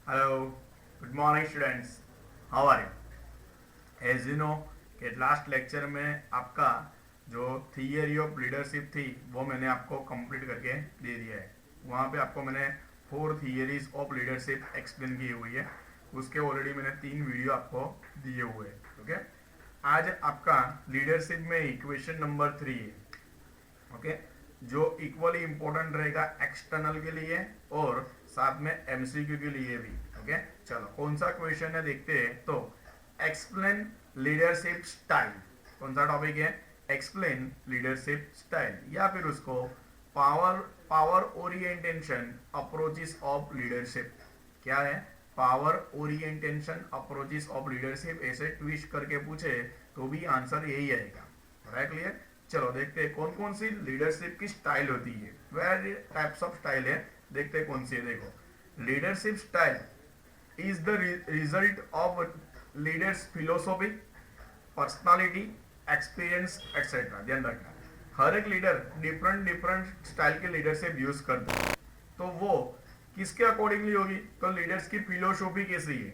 Hello, good morning students. How are you? As you know कि last lecture में आपका जो थियरी ऑफ लीडरशिप थी वो मैंने आपको कंप्लीट करके दे दिया है। वहाँ पे आपको मैंने 4 थियरीज ऑफ लीडरशिप एक्सप्लेन की हुई है। उसके ऑलरेडी मैंने 3 वीडियो आपको दिए हुए हैं। ओके, आज आपका लीडरशिप में इक्वेशन नंबर 3 है। ओके, जो इक्वली इंपॉर्टेंट रहेगा एक्सटर्नल के लिए और साथ में एमसीक्यू के लिए भी। ओके, चलो कौन सा क्वेश्चन है देखते हैं। तो एक्सप्लेन लीडरशिप स्टाइल, कौन सा टॉपिक है? एक्सप्लेन लीडरशिप स्टाइल, या फिर उसको power power orientation approaches of leadership. क्या है? Power orientation approaches of leadership. ऐसे ट्विस्ट करके पूछे तो भी आंसर यही आएगा। Right, clear? चलो देखते हैं कौन कौन सी लीडरशिप की स्टाइल होती है। वेरी टाइप्स ऑफ स्टाइल है, देखते हैं कौन सी है। देखो, leadership style is the result of leaders philosophy, personality, experience etcetera. ध्यान रखना, हर एक लीडर डिफरेंट डिफरेंट स्टाइल के लीडरशिप यूज करता है। तो वो किसके अकॉर्डिंगली होगी? तो लीडर्स की फिलोसॉफी कैसी है,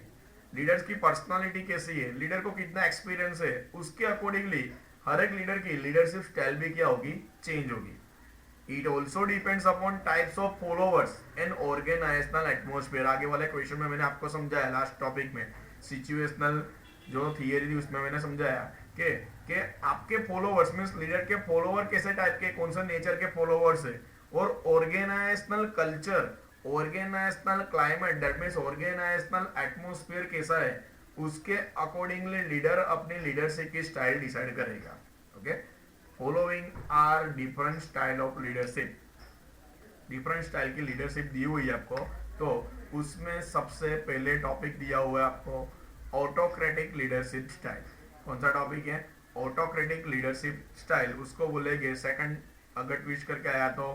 लीडर्स की पर्सनालिटी कैसी है, लीडर को कितना एक्सपीरियंस है, उसके अकॉर्डिंगली हर एक लीडर की लीडरशिप स्टाइल भी क्या होगी? चेंज होगी। It also depends upon types of followers and organizational atmosphere. आगे वाले क्वेश्चन में मैंने आपको समझाया, लास्ट टॉपिक में सिचुएशनल जो थियरी थी उसमें मैंने समझाया कि आपके फॉलोवर्स मींस लीडर के फॉलोवर कैसे टाइप के, कौन सा नेचर के फॉलोवर्स है, और organizational culture, organizational climate, that means organizational atmosphere कैसा है, उसके अकॉर्डिंगली लीडर अपनी लीडरशिप की स्टाइल डिसाइड करेगा। Okay, following are different style of leadership. Different style की लीडरशिप दी हुई है आपको। तो उसमें सबसे पहले टॉपिक दिया हुआ है आपको ऑटोक्रेटिक लीडरशिप स्टाइल। कौन सा टॉपिक है? Autocratic leadership style. उसको बोलेंगे सेकंड, अगर ट्विस्ट करके आया तो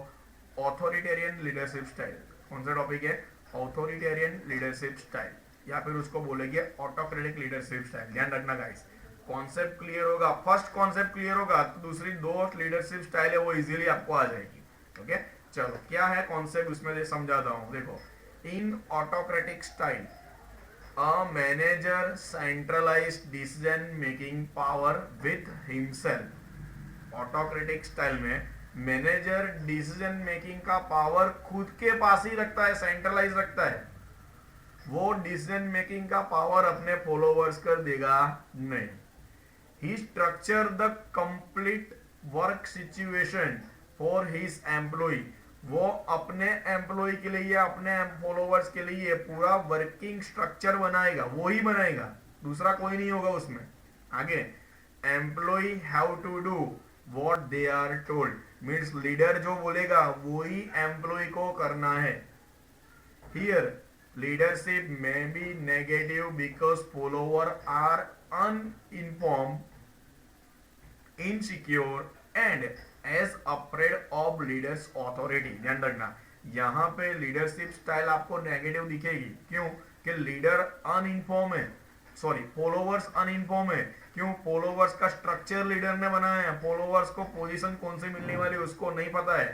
ऑथोरिटेरियन लीडरशिप स्टाइल। कौन सा टॉपिक है? ऑथोरिटेरियन लीडरशिप स्टाइल, या फिर उसको बोलेंगे ऑटोक्रेटिक लीडरशिप स्टाइल। ध्यान रखना गाइस, कॉन्सेप्ट क्लियर होगा, फर्स्ट कॉन्सेप्ट क्लियर होगा तो दूसरी दो लीडरशिप स्टाइल है वो इजीली आपको आ जाएगी। ओके, चलो क्या है कॉन्सेप्ट उसमें समझाता हूं। देखो, in autocratic style a manager centralise decision making power with himself. Autocratic style में मैनेजर डिसीजन मेकिंग का पावर खुद के पास ही रखता है, सेंट्रलाइज रखता है। वो डिसीजन मेकिंग का पावर अपने फॉलोवर्स कर देगा नहीं। He structure the complete work situation for his employee. वो अपने एम्प्लॉय के लिए, अपने फॉलोवर्स के लिए पूरा वर्किंग स्ट्रक्चर बनाएगा, वो ही बनाएगा, दूसरा कोई नहीं होगा उसमें। आगे, employ have to do what they are told, means leader जो बोलेगा वो ही एम्प्लॉय को करना है। Here leadership may be negative because followers are uninformed, insecure and as afraid of leaders authority। ध्यान रखना, यहाँ पे लीडरशिप स्टाइल आपको नेगेटिव दिखेगी। क्यों? कि लीडर अनइंफॉर्म है, सॉरी फॉलोवर्स अनइंफॉर्म है। क्यों? फॉलोवर्स का स्ट्रक्चर लीडर ने बनाया है, फॉलोवर्स को पोजीशन कौन से मिलने वाली उसको नहीं पता है।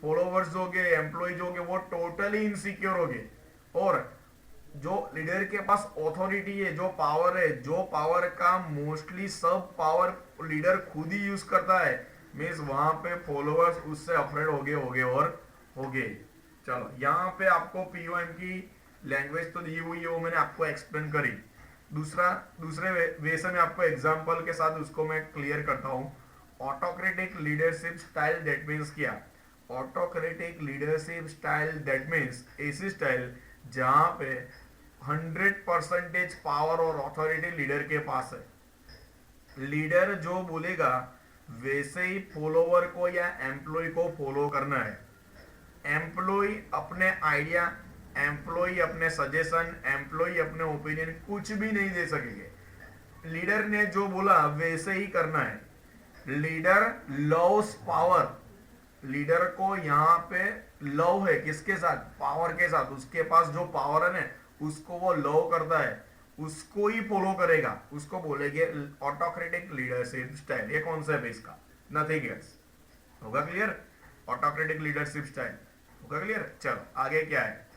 फॉलोवर्स जो गए, एम्प्लॉय जो गए, वो टोटली इनसिक्योर हो गए। और जो लीडर के पास ऑथोरिटी है, जो पावर है, जो पावर का मोस्टली सब पावर लीडर खुद ही यूज करता है, मीन्स वहां पे फॉलोअर्स उससे अफ्रेड हो गए। चलो यहाँ पे आपको पीओएम की लैंग्वेज तो दी हुई है, वो मैंने आपको एक्सप्लेन करी। दूसरे वे से मैं आपको एग्जांपल के साथ उसको मैं क्लियर करता हूँ। Autocratic leadership style that means क्या? Autocratic leadership style that means ऐसी स्टाइल जहां पे 100% पावर और अथॉरिटी लीडर के पास है। लीडर जो बोलेगा वैसे ही फॉलोवर को या एम्प्लॉय को फॉलो करना है। एम्प्लॉय अपने आइडिया, एम्प्लॉय अपने सजेशन, एम्प्लॉय अपने ओपिनियन कुछ भी नहीं दे सकेंगे। लीडर ने जो बोला वैसे ही करना है। लीडर लव्स पावर, लीडर को यहाँ पे लव है किसके साथ? पावर के साथ। उसके पास जो पावर है ना उसको वो लव करता है, उसको ही फॉलो करेगा, उसको बोलेंगे ऑटोक्रेटिक लीडरशिप स्टाइल। ये कॉन्सेप्ट है इसका, नथिंग एल्स। होगा क्लियर? ऑटोक्रेटिक लीडरशिप स्टाइल होगा क्लियर? चलो आगे क्या है,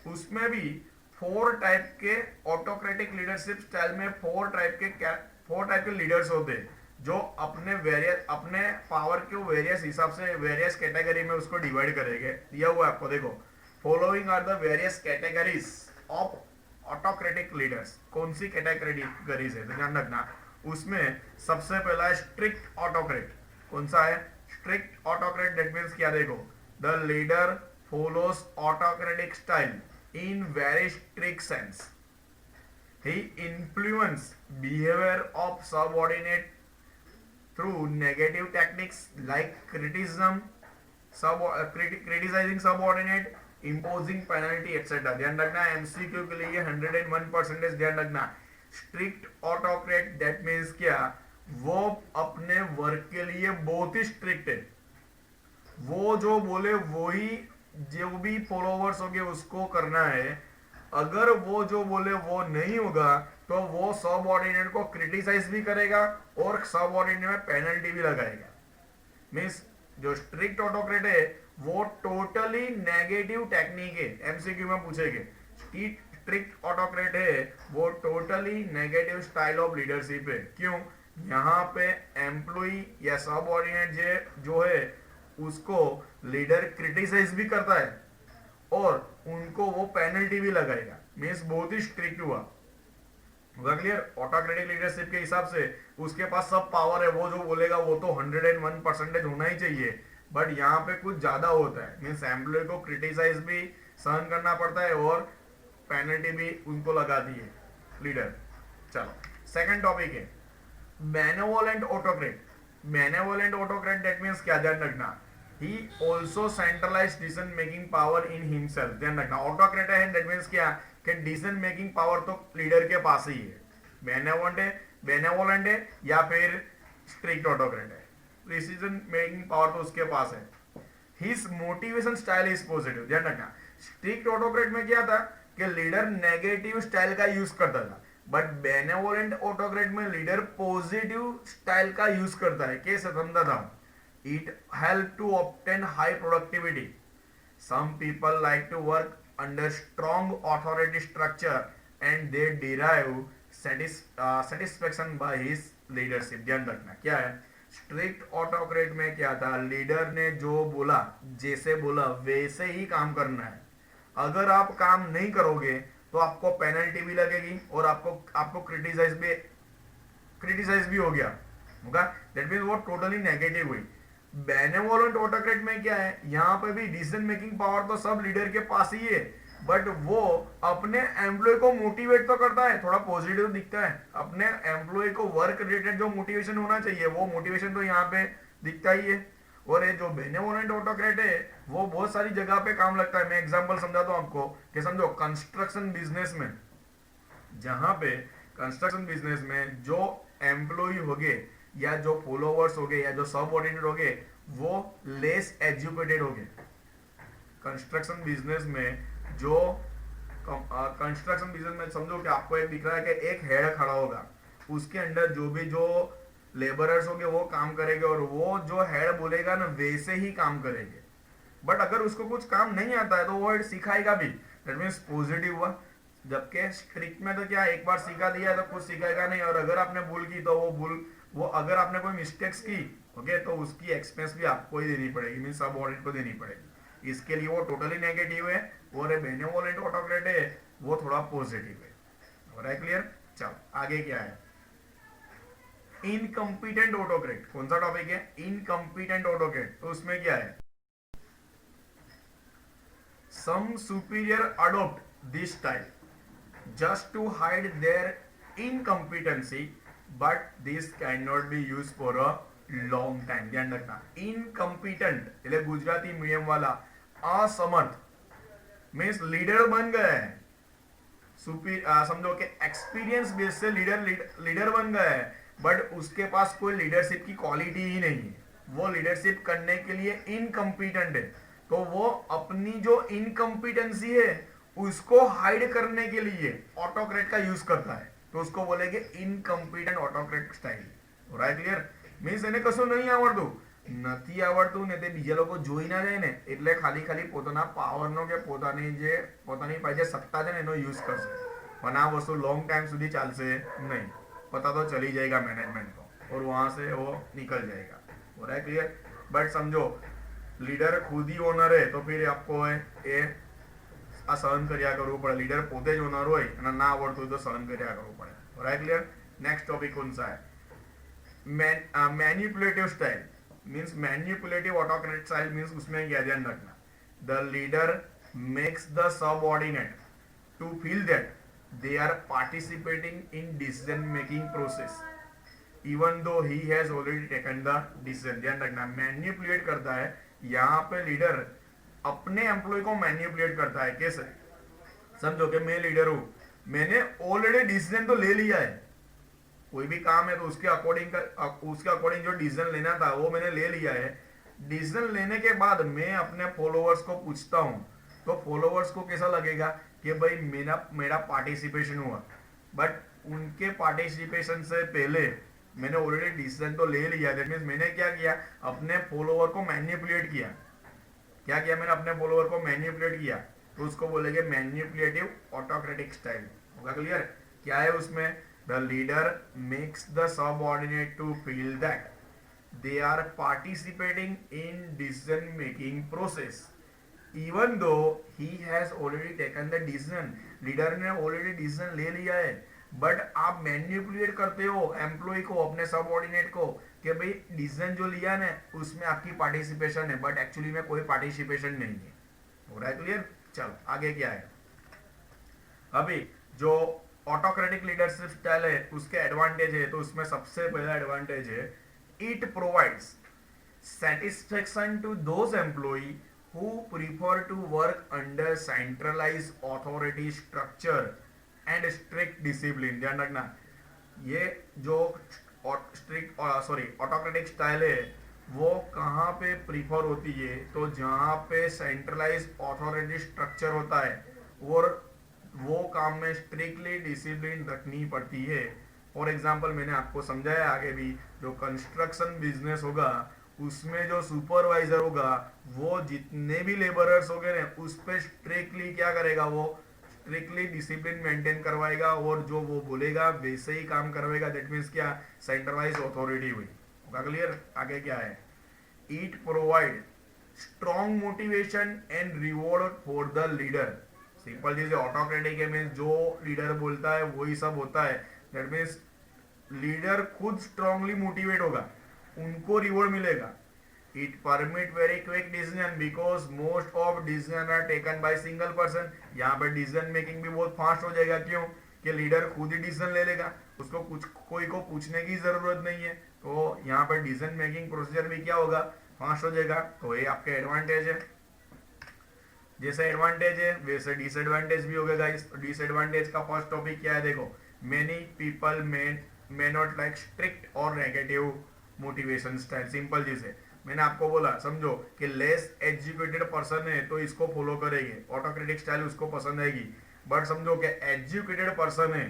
उसमें भी फोर टाइप के ऑटोक्रेटिक लीडरशिप स्टाइल में फोर टाइप के लीडर्स होते हैं जो अपने पावर के वेरियस हिसाब से वेरियस कैटेगरी में उसको डिवाइड करेंगे। दिया हुआ आपको, देखो, following are the various categories of autocratic leaders. कौन सी कैटेगरीज है तो ध्यान रखना। उसमें सबसे पहला है स्ट्रिक्ट ऑटोक्रेट। कौन सा है? Strict autocrat. दैट मीन्स क्या, देखो, the leader follows autocratic style in very strict sense. He influences behavior of subordinate through negative techniques like criticizing subordinate, imposing penalty, etc. ध्यान रखना, एमसीक्यू के लिए 101% ध्यान रखना। स्ट्रिक्ट ऑटोक्रेट दैट मीन्स क्या, वो अपने वर्क के लिए बहुत ही स्ट्रिक्ट है। वो जो बोले वो ही, जो भी फॉलोवर्स होंगे उसको करना है। अगर वो जो बोले वो नहीं होगा तो वो सबऑर्डिनेट को क्रिटिसाइज भी करेगा और सबऑर्डिनेट में पेनल्टी भी लगाएगा। मींस जो स्ट्रिक्ट ऑटोक्रेट है वो टोटली नेगेटिव टेक्निक है, एमसीक्यू में पूछेंगे। स्ट्रिक्ट ऑटोक्रेट है वो totally negative style of leadership है। क्यों? यहाँ पे एम्प्लॉई या सबऑर्डिनेट जो है उसको लीडर क्रिटिसाइज भी करता है और उनको वो पेनल्टी भी लगाएगा। मींस बहुत ही स्ट्रिक्ट हुआ। क्लियर? ऑटोक्रेटिक लीडरशिप के हिसाब से उसके पास सब पावर है, वो जो बोलेगा वो तो 101% होना ही चाहिए, बट यहाँ पे कुछ ज्यादा होता है। मींस एम्प्लॉय को क्रिटिसाइज भी सहन करना पड़ता है और पेनल्टी भी उनको लगाती है लीडर। चलो, सेकंड टॉपिक है benevolent autocrat. Benevolent autocrat that means क्या, ध्यान रखना, he also centralized decision making power in himself। ध्यान रखना, ऑटोक्रेट है दैट मींस क्या कि डिसीजन मेकिंग पावर तो लीडर के पास ही है। बेनेवोलेंट है या फिर स्ट्रिक्ट ऑटोक्रेट है, डिसीजन मेकिंग पावर तो उसके पास है। His motivation style is positive. ध्यान रखना, स्ट्रिक्ट ऑटोक्रेट में क्या था कि लीडर नेगेटिव स्टाइल का यूज करता था, बट बेनेवोलेंट ऑटोक्रेट में लीडर पॉजिटिव स्टाइल का यूज करता है। कैसे समझा था? It help to obtain high productivity. Some people like to work under strong authority structure and they derive satisfaction by his leadership। ध्यान रखना, क्या है, स्ट्रिक्ट ऑटोक्रेट में क्या था, लीडर ने जो बोला, जैसे बोला वैसे ही काम करना है। अगर आप काम नहीं करोगे तो आपको पेनल्टी भी लगेगी और आपको क्रिटिसाइज भी हो गया होगा। दैट मींस वो टोटली नेगेटिव हुई। बेनेवोलेंट ऑटोक्रेट में क्या है, यहाँ पे भी डिसीजन मेकिंग पावर तो सब लीडर के पास ही है, बट वो अपने एम्प्लॉय को मोटिवेट तो करता है, थोड़ा पॉजिटिव दिखता है। अपने एम्प्लॉय को वर्क रिलेटेड जो मोटिवेशन होना चाहिए वो मोटिवेशन तो यहाँ पे दिखता ही है। और ये जो बेनेवोलेंट ऑटोक्रेट है वो बहुत सारी जगह पे काम लगता है। मैं एग्जांपल समझाता हूँ आपको कि समझो कंस्ट्रक्शन बिजनेस में, जहां पे कंस्ट्रक्शन बिजनेस में जो एम्प्लॉय होगे या जो फॉलोवर्स होंगे या जो सबऑर्डिनेट होंगे वो लेस एजुकेटेड होंगे। कंस्ट्रक्शन बिजनेस में समझो कि आपको एक दिख रहा है कि एक हेड खड़ा होगा, उसके अंडर जो लेबरर्स होंगे वो काम करेंगे और वो जो हेड बोलेगा ना वैसे ही काम करेंगे। बट अगर उसको कुछ काम नहीं आता है तो वो हेड सिखाएगा भी। दैट मीन्स पॉजिटिव हुआ। जबकि स्ट्रिक्ट में तो क्या, एक बार सिखा दिया तो कुछ सिखाएगा नहीं, और अगर आपने भूल की तो वो अगर आपने कोई मिस्टेक्स की ओके तो उसकी एक्सपेंस भी आपको ही देनी पड़ेगी, मीन सब ऑडिट को देनी पड़ेगी। इसके लिए वो टोटली नेगेटिव है और बेनेवोलेंट ऑटोक्रेट है वो थोड़ा पॉजिटिव है। हो रहा है क्लियर? चलो आगे क्या है, इनकम्पिटेंट ऑटोक्रेट। कौन सा टॉपिक है? Incompetent autocrat. तो उसमें क्या है, some superior adopt this style just to hide their incompetency but this can not be use for a long time. ध्यान रखना, इनकम्पिटेंट એટલે ગુજરાતી મીડિયમ वाला असमर्थ मीन्स लीडर बन गए हैं, समझो कि एक्सपीरियंस बेस से लीडर बन गए हैं, बट उसके पास कोई लीडरशिप की क्वालिटी ही नहीं है, वो लीडरशिप करने के लिए इनकम्पिटेंट है। तो वो अपनी जो इनकम्पिटेंसी है उसको हाइड करने के लिए ऑटोक्रेट का यूज करता है, तो उसको बोलेंगे incompetent autocrat style. Right? Clear? Means એને કશું નહીં આવડતું, નથી આવડતું ને તે બીજા લોકો જોઈ ના જાય ને એટલે ખાલી ખાલી પોતાના પાવરનો કે પોતાની પાસે સત્તા છે ને એનો યુઝ કરશે, પણ આ વસ્તુ લોંગ टाइम સુધી ચાલશે नहीं, पता तो चली जाएगा मैनेजमेंट को और वहां से वो निकल जाएगा। हो रहा है क्लियर? बट समझो लीडर खुद ही ओनर है तो फिर आपको એ આ સહન કર્યા કરવું પડે। લીડર પોતે જ ઓનર હોય અને ના આવડતું તો સહન કર્યા કરવું પડે। हो रहा है क्लियर? नेक्स्ट टॉपिक कौन सा है? Manipulative style means manipulative autocratic style means उसमें क्या ध्यान रखना, the leader makes the subordinate to feel that they are participating in decision making process even though he has already taken the decision। ध्यान रखना, manipulate करता है, यहाँ पे लीडर अपने एम्प्लॉय को मैनिपुलेट करता है। कैसे? समझो कि मैं लीडर हूं, मैंने ऑलरेडी डिसीजन तो ले लिया है, कोई भी काम है तो उसके अकॉर्डिंग जो डिसीजन लेना था वो मैंने ले लिया है। डिसीजन लेने के बाद मैं अपने फॉलोअर्स को पूछता हूं तो फॉलोअर्स को कैसा लगेगा कि भाई मेरा पार्टिसिपेशन हुआ, बट उनके पार्टिसिपेशन से पहले मैंने ऑलरेडी डिसीजन तो ले लिया। दैट मीन्स मैंने क्या किया, अपने फॉलोअर को मैनिपुलेट किया। क्या किया मैंने? अपने फॉलोअर को मैनिपुलेट किया, तो उसको बोलेंगे मैनिपुलेटिव ऑटोक्रेटिक स्टाइल। होगा क्लियर? क्या है उसमें? The leader makes the subordinate to feel that they are participating in decision making process even though he has already taken the decision. Leader ने ऑलरेडी डिसीजन ले लिया है, बट आप manipulate करते हो एम्प्लॉय को, अपने सबऑर्डिनेट को, कि भाई डिसीजन जो लिया ना उसमें आपकी पार्टिसिपेशन है, बट एक्चुअली में कोई पार्टिसिपेशन नहीं है। हो रहा है क्लियर? चलो आगे क्या है? अभी जो ऑटोक्रेटिक लीडरशिप स्टाइल है उसके एडवांटेज है, तो उसमें सबसे पहला एडवांटेज है it provides satisfaction to those employ who prefer to work under centralized authority structure and strict discipline। ध्यान रखना, ये जो ऑटोक्रेटिक स्टाइल है वो कहाँ पे प्रीफर होती है, तो जहाँ पे सेंट्रलाइज अथॉरिटी स्ट्रक्चर होता है और वो काम में स्ट्रिक्टली डिसिप्लिन रखनी पड़ती है। फॉर एग्जाम्पल मैंने आपको समझाया आगे भी, जो कंस्ट्रक्शन बिजनेस होगा उसमें जो सुपरवाइजर होगा वो जितने भी लेबरर्स होंगे ना उस पर स्ट्रिक्टली क्या करेगा, वो स्ट्रिक्टली डिसिप्लिन मेंटेन करवाएगा और जो वो बोलेगा वैसे ही काम करवाएगा। दैट मीन्स क्या? सेंट्रलाइज अथॉरिटी हुई। होगा क्लियर? आगे क्या है? It provide strong motivation and reward for the leader. Simple चीज है, ऑटोक्रेटिक है मीन्स जो लीडर बोलता है वही सब होता है। दैट मीन्स लीडर खुद स्ट्रांगली मोटिवेट होगा, उनको रिवॉर्ड मिलेगा। It permit very quick decision because most of decision are taken by single person. यहाँ पर डिसीजन मेकिंग भी बहुत फास्ट हो जाएगा। क्यों? कि लीडर खुद ही डिसीजन ले लेगा, उसको कुछ कोई को पूछने की जरूरत नहीं है, तो यहाँ पर डिसीजन मेकिंग प्रोसीजर भी क्या होगा? फास्ट हो जाएगा। तो ये आपके एडवांटेज है। जैसे एडवांटेज है वैसे डिसएडवांटेज भी होगा गाइस। डिसएडवांटेज का फर्स्ट टॉपिक क्या है? देखो, many people may not like strict और नेगेटिव मोटिवेशन स्टाइल। सिंपल चीज है, मैंने आपको बोला, समझो कि लेस एजुकेटेड पर्सन है तो इसको फॉलो करेंगे, ऑटोक्रेटिक स्टाइल उसको पसंद आएगी। बट समझो कि एजुकेटेड पर्सन है,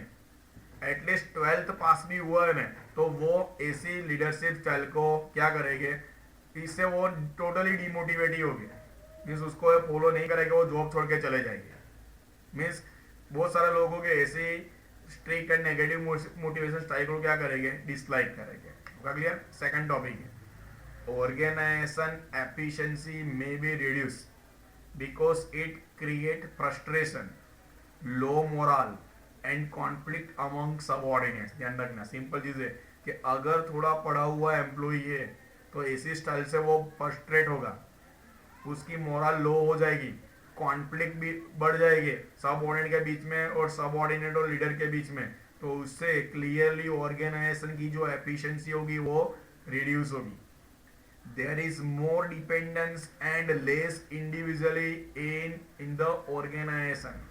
एटलीस्ट 12th पास भी हुआ है ना, तो वो ऐसी लीडरशिप स्टाइल को क्या करेंगे, इससे वो टोटली डिमोटिवेट ही होगी। मीन्स उसको फॉलो नहीं करेंगे, वो जॉब छोड़ के चले जाएंगे। मीन्स बहुत सारे लोगों के ऐसे strict and negative motivation style को क्या करेंगे? डिसलाइक करेंगे। क्लियर? सेकंड टॉपिक है organization efficiency may be reduce because it create frustration, low morale and conflict among subordinates. ध्यान रखना, सिंपल चीज है कि अगर थोड़ा पढ़ा हुआ एम्प्लॉय है तो ऐसी स्टाइल से वो फ्रस्ट्रेट होगा, उसकी मोरल लो हो जाएगी, कॉन्फ्लिक्ट भी बढ़ जाएगी सबऑर्डिनेट के बीच में और सबऑर्डिनेट और लीडर के बीच में, तो उससे क्लियरली ऑर्गेनाइजेशन की जो एफिशिएंसी होगी वो रिड्यूस होगी। There is more dependence and less individually in the organization,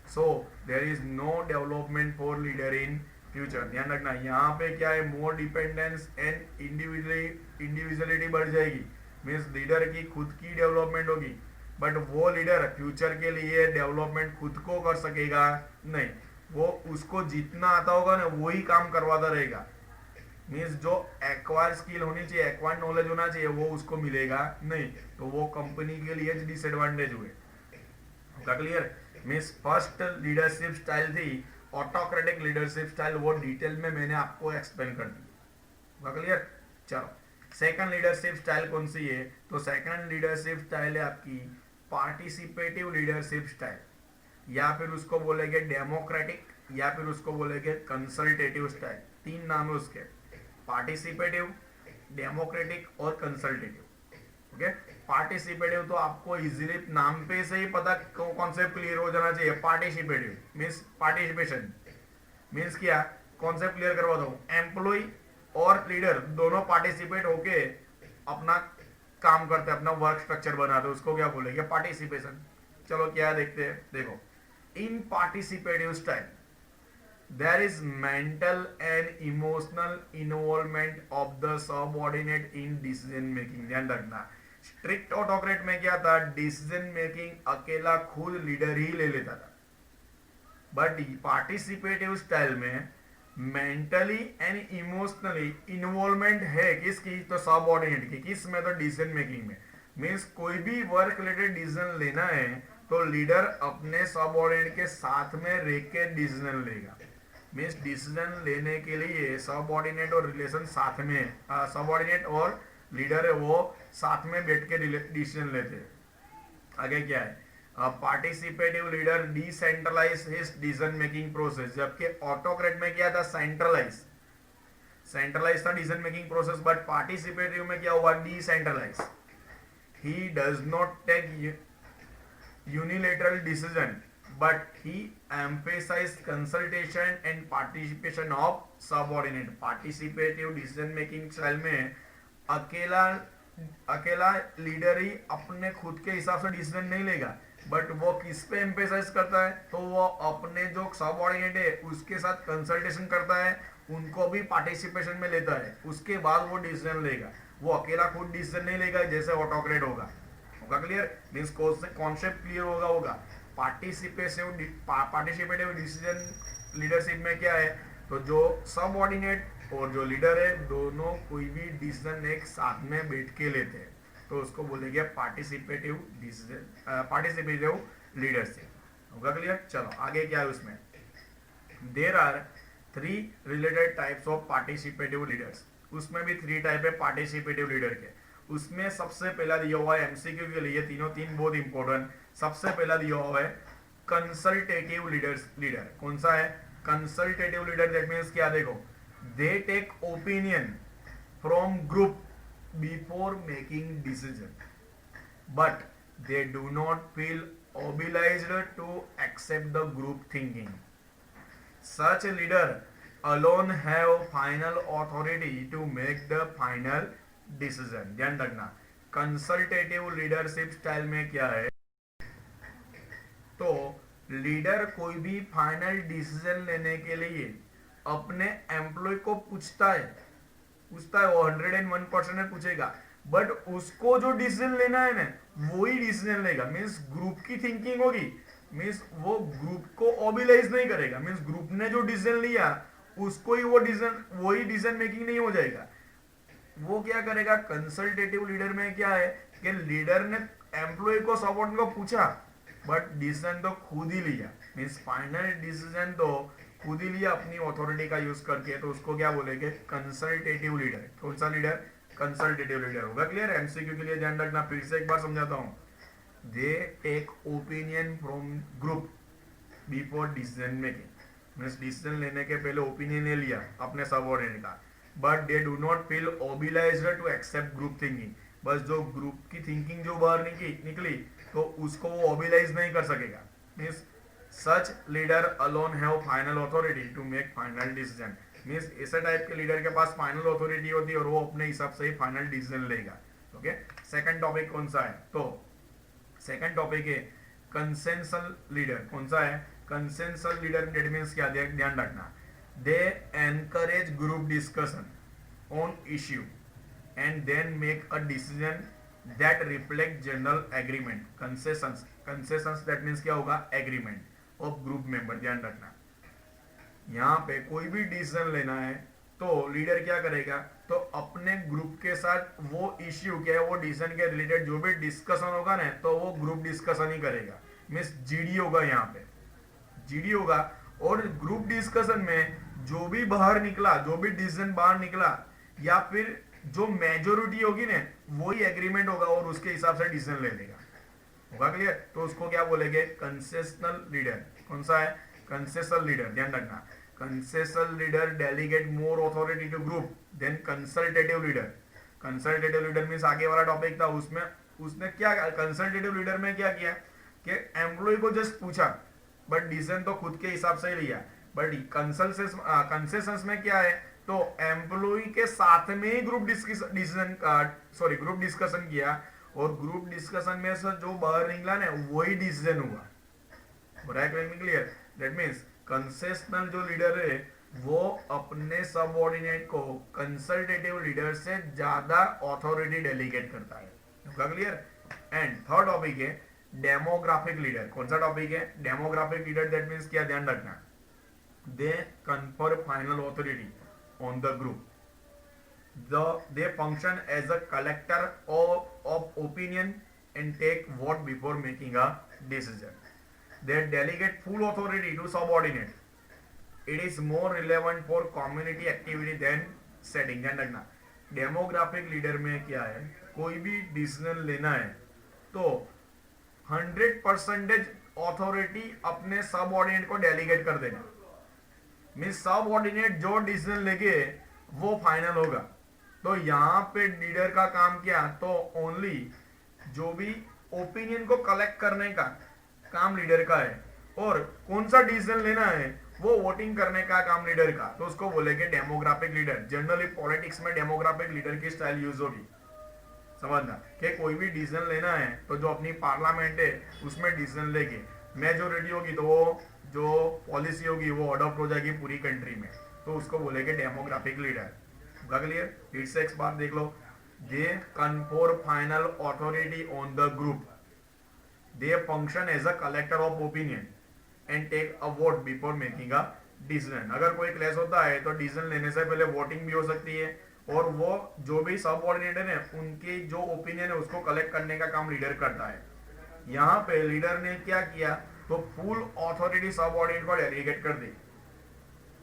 so there is no development for leader in future. ध्यान रखना, यहाँ पे क्या है? मोर डिपेंडेंस एंड इंडिविजुअलिटी बढ़ जाएगी। मीन्स लीडर की खुद की डेवलपमेंट होगी, बट वो लीडर फ्यूचर के लिए डेवलपमेंट खुद को कर सकेगा नहीं, वो उसको जितना आता होगा ना वही काम करवाता रहेगा। मीन्स जो एक्वायर स्किल होनी चाहिए, एक्वायर नॉलेज होना चाहिए, वो उसको मिलेगा नहीं, तो वो कंपनी के लिए डिसएडवांटेज हुए। Clear? Means first leadership style थी ऑटोक्रेटिक लीडरशिप स्टाइल, वो डिटेल में मैंने आपको एक्सप्लेन कर दी। क्लियर? चलो सेकंड लीडरशिप स्टाइल कौन सी है? तो सेकंड लीडरशिप स्टाइल है आपकी पार्टिसिपेटिव लीडरशिप स्टाइल, या फिर उसको बोलेंगे डेमोक्रेटिक, या फिर उसको बोलेंगे कंसल्टेटिव स्टाइल। तीन नाम है उसके, पार्टिसिपेटिव, डेमोक्रेटिक और कंसल्टेटिव। ओके, पार्टिसिपेटिव तो आपको इजीली नाम पे से ही पता कॉन्सेप्ट क्लियर हो जाना चाहिए। पार्टिसिपेटिव मीन्स पार्टिसिपेशन, मीन्स क्या? कॉन्सेप्ट क्लियर करवा दो, एम्प्लॉय और लीडर दोनों पार्टिसिपेट होके अपना काम करते हैं, अपना वर्क स्ट्रक्चर बनाते हैं, उसको क्या बोलेंगे? पार्टिसिपेशन। चलो क्या देखते हैं, देखो in participative style there is mental and emotional involvement of the subordinate in decision making। ध्यान रखना, स्ट्रिक्ट ऑटोक्रेट में क्या था? डिसीजन मेकिंग अकेला खुद लीडर ही ले लेता था, बट पार्टिसिपेटिव स्टाइल में मेंटली एंड इमोशनली इन्वॉल्वमेंट है किसकी? तो सबऑर्डिनेट की। किस में? तो डिसीजन मेकिंग में। मीन्स कोई भी वर्क रिलेटेड डिसीजन लेना है तो लीडर अपने सबऑर्डिनेट के साथ में रह के डिसीजन लेगा। मीन्स डिसीजन लेने के लिए सबऑर्डिनेट और रिलेशन साथ में, सबऑर्डिनेट और लीडर है वो साथ में बैठ के डिसीजन लेते हैं। आगे क्या है? Participative leader decentralize his decision making process, जबकि ऑटोक्रेट में क्या था? सेंट्रलाइज था decision making process, but participative में क्या हुआ? Decentralize. He does not take unilateral decision, but he emphasized consultation and participation of subordinate। participative decision making style में अकेला लीडर ही अपने खुद के हिसाब से डिसीजन नहीं लेगा, बट वो किस पे एम्फेसाइज करता है? तो वो अपने जो सबऑर्डिनेट है उसके साथ कंसल्टेशन करता है, उनको भी पार्टिसिपेशन में लेता है, उसके बाद वो डिसीजन लेगा। वो अकेला खुद डिसीजन नहीं लेगा जैसे ऑटोक्रेट होगा। क्लियर? मींस कॉन्सेप्ट क्लियर होगा। पार्टिसिपेटिव डिसीजन लीडरशिप में क्या है? तो जो सबऑर्डिनेट और जो लीडर है दोनों कोई भी डिसीजन एक साथ में बैठ के लेते हैं, तो उसको बोलेंगे पार्टिसिपेटिव लीडरशिप। होगा क्लियर? चलो आगे क्या है उसमें? There are 3 related types of participative leaders. उसमें भी 3 टाइप है पार्टिसिपेटिव लीडर के। उसमें सबसे पहला दिया हुआ है एमसीक्यू के लिए, तीनों बहुत इंपॉर्टेंट। सबसे पहला दिया हुआ है कंसल्टेटिव लीडर। कौन सा है? Consultative leader. दैट मींस क्या? देखो, they take opinion from group before making decision, but they do not feel obliged to accept the group thinking। Such leader alone have final authority to make the final decision। ध्यान रखना, consultative leadership style में क्या है? तो leader कोई भी final decision लेने के लिए अपने एम्प्लॉय को पूछता है, वो 101% में पूछेगा, बट उसको जो डिसीजन लेना है ना वो ही डिसीजन लेगा। मीन्स ग्रुप की थिंकिंग होगी, मीन्स वो ग्रुप को ऑबिलाइज नहीं करेगा। मीन्स ग्रुप ने जो डिसीजन लिया उसको ही वही डिसीजन मेकिंग नहीं हो जाएगा। वो क्या करेगा? कंसल्टेटिव लीडर में क्या है कि लीडर ने एम्प्लॉय को सपोर्ट को पूछा, बट डिसीजन तो खुद ही लिया। मीन्स फाइनल डिसीजन तो खुद ही लिया अपनी ऑथोरिटी का यूज करके, तो उसको क्या बोलेंगे? Consultative leader. कौन सा लीडर? Consultative leader. होगा क्लियर? एमसीक्यू के लिए ध्यान रखना, फिर से एक बार समझाता हूं। They take opinion from group before decision making. Means decision लेने के पहले ओपिनियन ले लिया अपने सबऑर्डिनेट का, but they do not feel obliged to accept group thinking. बस जो ग्रुप की थिंकिंग जो बाहर निकली तो उसको वो ऑबिलाइज नहीं कर सकेगा। Means such leader alone have final authority to make final decision. Means ऐसे टाइप के लीडर के पास फाइनल अथॉरिटी होती है और वो अपने हिसाब से ही फाइनल डिसीजन लेगा। ओके, सेकंड टॉपिक कौन सा है? तो सेकंड टॉपिक है कंसेंसल लीडर। कौन सा है? कंसेंसल लीडर। दैट मींस क्या? ध्यान रखना, they encourage group discussion on issue and then make a decision that reflect general agreement. Consensus that means क्या होगा? Agreement of group member. ध्यान रखना, यहाँ पे कोई भी डिसीजन लेना है तो लीडर क्या करेगा, तो अपने ग्रुप के साथ वो इश्यू क्या है, वो डिसीजन के रिलेटेड जो भी डिस्कशन होगा ना, तो वो ग्रुप डिस्कशन ही करेगा, मीन्स जीडी होगा यहाँ पे, जीडी होगा। और ग्रुप डिस्कशन में जो भी बाहर निकला, जो भी डिसीजन बाहर निकला, या फिर जो मेजोरिटी होगी ना, वही एग्रीमेंट होगा और उसके हिसाब से डिसीजन ले लेगा। होगा क्लियर? तो उसको क्या बोलेंगे, कंसेशनल लीडर। कौन सा है, कंसेशनल लीडर। ध्यान रखना, consensual leader delegate more authority to group than consultative leader. Consultative leader means आगे वाला टॉपिक था, उसमें उसने क्या, कंसल्टेटिव लीडर में क्या किया कि एम्प्लॉय को जस्ट पूछा, बट डिसीजन तो खुद के हिसाब से ही लिया। बट कंसेशंस में क्या है, तो एम्प्लॉय के साथ में ही ग्रुप डिसीजन ग्रुप डिस्कशन किया, और ग्रुप डिस्कशन में से जो बाहर निकला ना, वही डिसीजन हुआ। क्लियर? दैट मीन्स कंसेशनल जो लीडर है वो अपने सबऑर्डिनेट को कंसल्टेटिव लीडर से ज्यादा अथॉरिटी डेलीगेट करता है। होगा क्लियर? एंड थर्ड टॉपिक है डेमोग्राफिक लीडर। कौन सा टॉपिक है, डेमोग्राफिक लीडर। दैट मीन्स क्या, ध्यान रखना, they confer final authority on the group. They function as a collector of opinion and take vote before making a decision. They delegate full authority to subordinate. It is more relevant for community activity than setting. ध्यान रखना, demographic leader में क्या है, कोई भी decision लेना है तो 100% अथॉरिटी अपने सबऑर्डिनेट को डेलीगेट कर देना। मीन्स सबऑर्डिनेट जो डिसीजन लेके वो फाइनल होगा। तो यहाँ पे लीडर का काम क्या, तो ओनली जो भी ओपिनियन को कलेक्ट करने का काम लीडर का है, और कौन सा डिसीजन लेना है वो वोटिंग करने का काम लीडर का। तो उसको बोलेंगे डेमोग्राफिक लीडर। जनरली पॉलिटिक्स में डेमोग्राफिक लीडर की स्टाइल यूज होगी। समझना कि कोई भी डिसीजन लेना है तो जो अपनी पार्लियामेंट है उसमें डिसीजन लेके मेजोरिटी होगी तो वो जो पॉलिसी होगी वो अडॉप्ट हो जाएगी पूरी कंट्री में, तो उसको बोलेंगे डेमोग्राफिक लीडर। क्लियर? फिर से एक बार देख लो, they confer final authority on the group, they function as a collector of opinion and take a vote before making a decision. अगर कोई क्लेश होता है तो डिसीजन लेने से पहले वोटिंग भी हो सकती है, और वो जो भी सबऑर्डिनेट है उनके जो ओपिनियन है उसको कलेक्ट करने का काम लीडर करता है। यहाँ पे लीडर ने क्या किया, तो फुल अथॉरिटी सबऑर्डिनेट को डेलीगेट कर दी।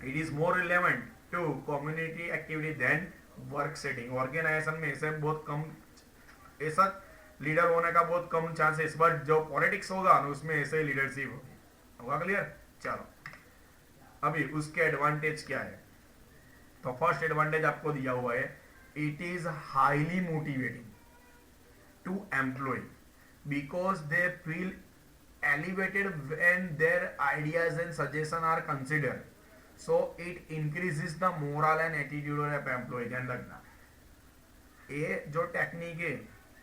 It is more relevant to community activity than work setting. Organisation में ऐसे बहुत कम, ऐसा लीडर होने का बहुत कम चांसेस, बट जो पॉलिटिक्स होगा उसमें ऐसे लीडरशिप होगी। होगा क्लियर? चलो अभी उसके एडवांटेज क्या है, तो फर्स्ट एडवांटेज आपको दिया हुआ है, it is highly motivating to employ because they feel elevated when their ideas and suggestions are considered, so it increases the moral and attitude of employee। ध्यान रखना, ये जो टेक्निक है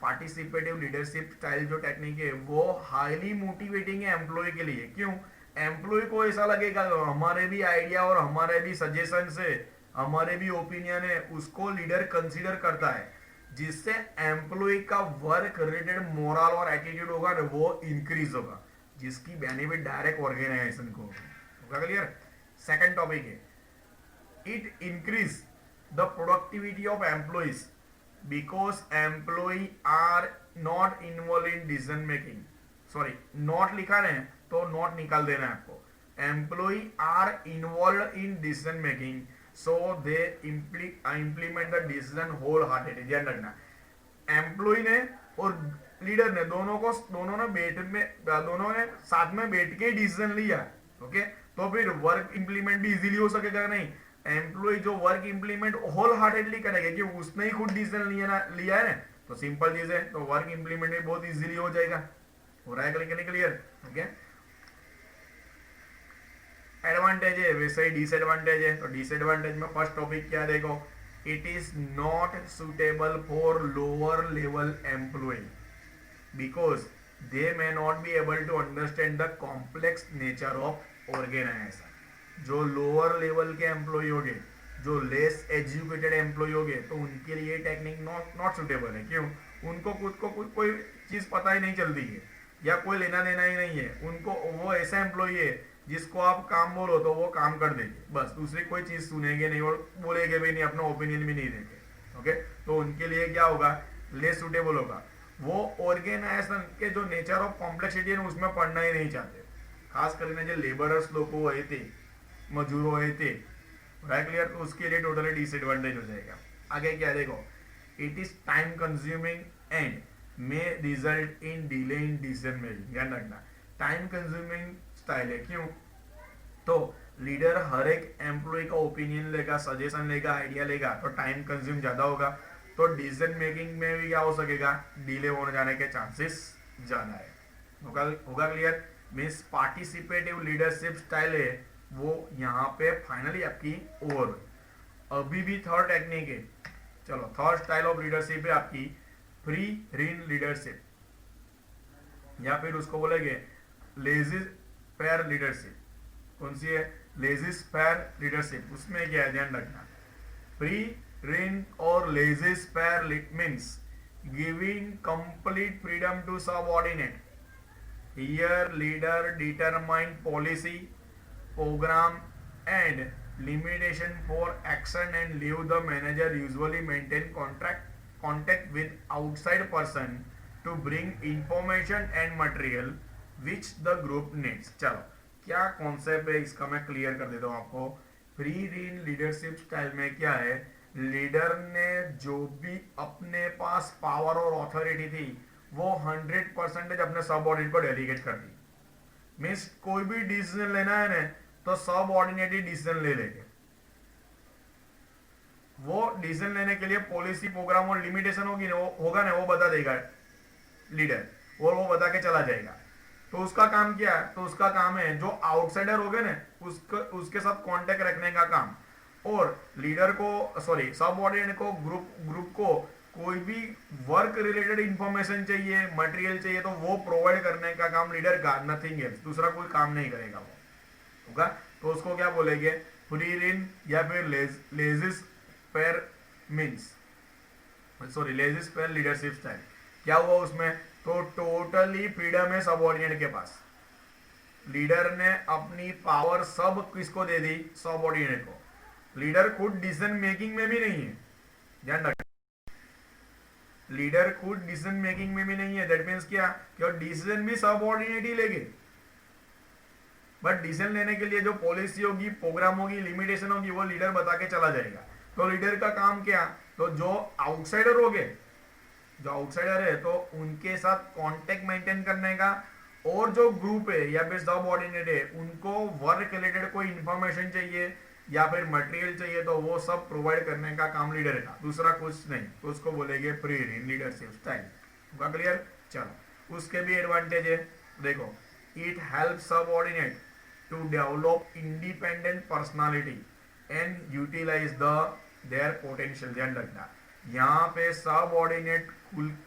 पार्टिसिपेटिव लीडरशिप स्टाइल, जो टेक्निक है वो highly motivating है employ के लिए। क्यों? एम्प्लॉय को ऐसा लगेगा हमारे भी आइडिया और हमारे भी सजेशन से, हमारे भी ओपिनियन है, उसको लीडर कंसीडर करता है, जिससे एम्प्लॉय का वर्क रिलेटेड मोरल और एटीट्यूड होगा ना वो इंक्रीज होगा, जिसकी बेनिफिट डायरेक्ट ऑर्गेनाइजेशन को होगा। क्लियर? सेकंड टॉपिक है, it increase the productivity of employees because employ are not involve in decision making. Sorry, not लिखा है तो नॉट निकाल देना है आपको। Employ are involve in decision making so they implement the decision whole heartedly. ध्यान रखना, एम्प्लॉय ने और लीडर ने दोनों ने साथ में बैठ के डिसीजन लिया। ओके, तो फिर वर्क इंप्लीमेंट भी इजीली हो सकेगा नहीं। एम्प्लॉय जो वर्क इंप्लीमेंट होल हार्टेडली करेगा कि उसने ही खुद डिसीजन लिया है ना, तो सिंपल चीज है, तो वर्क इंप्लीमेंट भी बहुत इजीली हो जाएगा। हो रहा है क्लियर? ओके, एडवांटेज है, वैसे ही डिसएडवांटेज है। तो डिसएडवांटेज में फर्स्ट टॉपिक क्या देखो, it is not suitable for lower level employ because they may not be able to understand the complex nature of organization। जो लोअर लेवल के एम्प्लॉय होंगे, जो लेस एजुकेटेड एम्प्लॉय होंगे, तो उनके लिए टेक्निक नॉट सुटेबल है। क्यों? उनको खुद को कोई चीज पता ही नहीं चलती है, या कोई लेना देना ही नहीं है उनको। वो ऐसा एम्प्लॉय है जिसको आप काम बोलो तो वो काम कर देंगे, बस दूसरी कोई चीज सुनेंगे नहीं और बोलेंगे भी नहीं, अपना ओपिनियन भी नहीं देंगे। ओके, तो उनके लिए क्या होगा, लेस सुटेबल होगा। वो ऑर्गेनाइजेशन के जो नेचर ऑफ कॉम्प्लेक्सिटी है उसमें पढ़ना ही नहीं चाहते, खास करके जो लेबरर्स लोग हुए थे, मजदूर हुए थे, क्लियर, तो उसके लिए टोटली डिसएडवांटेज हो जाएगा। आगे क्या देखो, it is time consuming and may result in delay in decision making. ध्यान रखना, टाइम कंज्यूमिंग स्टाइल है, क्यों, तो लीडर हर एक एम्प्लॉय का ओपिनियन लेगा, सजेशन लेगा, आइडिया लेगा, तो टाइम कंज्यूम ज्यादा होगा, तो डिसीजन मेकिंग में भी क्या हो सकेगा, डिले होने जाने के चांसेस ज्यादा है। होगा clear, means participative leadership style है वो यहाँ पे फाइनली आपकी ओवर हुई। अभी भी थर्ड टेक्निक है, चलो थर्ड स्टाइल ऑफ लीडरशिप है आपकी फ्री रीन लीडरशिप, या फिर उसको बोलेंगे लेजी फेयर लीडरशिप। कौन सी है, लेजी फेयर लीडरशिप। उसमें क्या है, ध्यान रखना, फ्री रीन और laissez faire means giving complete freedom to subordinate. Here leader determine policy, program and limitation for action and leave the manager usually maintain contact with outside person to bring information and material which the group needs। चलो क्या concept है इसका मैं clear कर देता हूँ आपको। Free rein leadership style में क्या है, लीडर ने जो भी अपने पास पावर और ऑथोरिटी थी वो 100% अपने सबऑर्डिनेट को डेलीगेट कर दी। मीन्स कोई भी डिसीजन लेना है ना तो सबऑर्डिनेट ही डिसीजन ले लेंगे। वो डिसीजन लेने के लिए पॉलिसी, प्रोग्राम और लिमिटेशन होगी ना, होगा ना, वो बता देगा लीडर, और वो बता के चला जाएगा। तो उसका काम क्या है, तो उसका काम है जो आउटसाइडर हो गए ना उसके साथ कांटेक्ट रखने का काम, और लीडर को सॉरी सबऑर्डिनेट को ग्रुप को कोई भी वर्क रिलेटेड इंफॉर्मेशन चाहिए, मटेरियल चाहिए तो वो प्रोवाइड करने का काम लीडर का, नथिंग एल्स, दूसरा कोई काम नहीं करेगा वो, होगा। तो उसको क्या बोलेंगे, फ्री रीन या फिर laissez faire means sorry laissez faire leadership style. क्या हुआ उसमें, तो टोटली फ्रीडम है सबऑर्डिनेट के पास। लीडर ने अपनी पावर सब किसको दे दी, सबऑर्डिनेट को। लीडर खुद डिसीजन मेकिंग में भी नहीं है, ध्यान रखना, लीडर खुद डिसीजन मेकिंग में भी नहीं है। दैट मीन्स क्या, कि डिसीजन भी सबऑर्डिनेट ही लेंगे, बट डिसीजन लेने के लिए जो पॉलिसी होगी, प्रोग्राम होगी, लिमिटेशन होगी, वो लीडर बता के चला जाएगा। तो लीडर का काम क्या, तो जो आउटसाइडर हो गए, जो आउटसाइडर है तो उनके साथ कांटेक्ट मेंटेन करने का, और जो ग्रुप है या फिर सबऑर्डिनेट है उनको वर्क रिलेटेड कोई इंफॉर्मेशन चाहिए या फिर मटेरियल चाहिए तो वो सब प्रोवाइड करने का काम लीडर का, दूसरा कुछ नहीं। तो उसको बोलेंगे फ्री रीन लीडरशिप स्टाइल। होगा क्लियर, चलो उसके भी एडवांटेज है, देखो, it help subordinate to develop independent personality and utilise their potential. ध्यान रखना, यहाँ पे सबऑर्डिनेट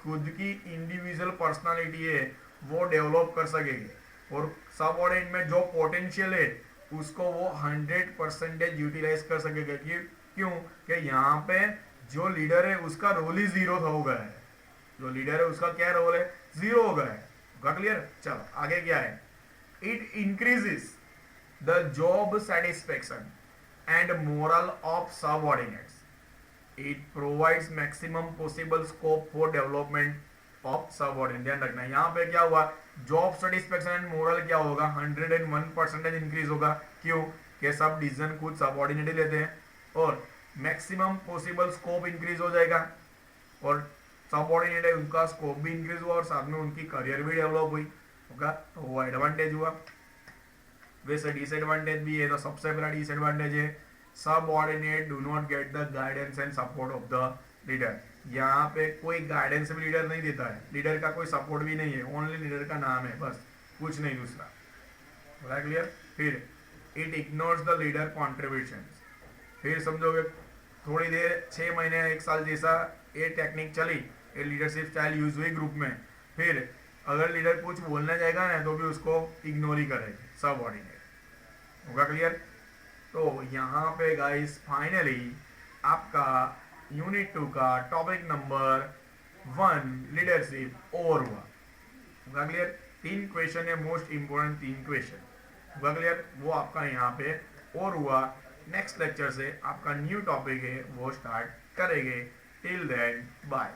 खुद की इंडिविजुअल पर्सनालिटी है वो डेवलप कर सकेंगे, और सबऑर्डिनेट में जो पोटेंशियल है उसको वो 100% यूटिलाइज कर सकेगा। क्यों, कि यहाँ पे जो लीडर है उसका रोल ही जीरो हो गया है, जो लीडर है उसका क्या रोल है, जीरो हो गया है। होगा क्लियर, चलो आगे क्या है, it increases the job satisfaction and moral of subordinates. It provides maximum possible scope for development of subordinate. ध्यान रखना, यहाँ पे क्या हुआ, जॉब सेटिस्फेक्शन एंड मोरल क्या होगा, 101% इंक्रीज होगा। क्यों, कि सब डिसीजन खुद सबऑर्डिनेट ही लेते हैं, और मैक्सिमम पॉसिबल स्कोप इंक्रीज हो जाएगा, और सबऑर्डिनेट है उनका स्कोप भी इंक्रीज हुआ और साथ में उनकी करियर भी डेवलप हुई। होगा, तो वो एडवांटेज हुआ। वैसे डिसएडवांटेज भी है, तो सबसे पहला डिसएडवांटेज है subordinate do not get the guidance and support of the leader. यहाँ पे कोई गाइडेंस भी लीडर नहीं देता है, लीडर का कोई सपोर्ट भी नहीं है, ओनली लीडर का नाम है बस, कुछ नहीं दूसरा। बोला क्लियर, फिर it ignores the leader contribution. फिर समझोगे थोड़ी देर 6 महीने 1 साल जैसा ये टेक्निक चली, ये लीडरशिप स्टाइल यूज हुई ग्रुप में, फिर अगर लीडर कुछ बोलने जाएगा ना तो भी उसको इग्नोर ही करेगी सबऑर्डिनेट। होगा क्लियर, तो यहाँ पे गाइस फाइनली आपका यूनिट 2 का टॉपिक नंबर 1 लीडरशिप ओवर हुआ। होगा क्लियर, 3 क्वेश्चन है, मोस्ट इंपोर्टेंट 3 क्वेश्चन। हुआ क्लियर? वो आपका यहाँ पे और हुआ। नेक्स्ट लेक्चर से आपका न्यू टॉपिक है वो स्टार्ट करेंगे। Till then bye.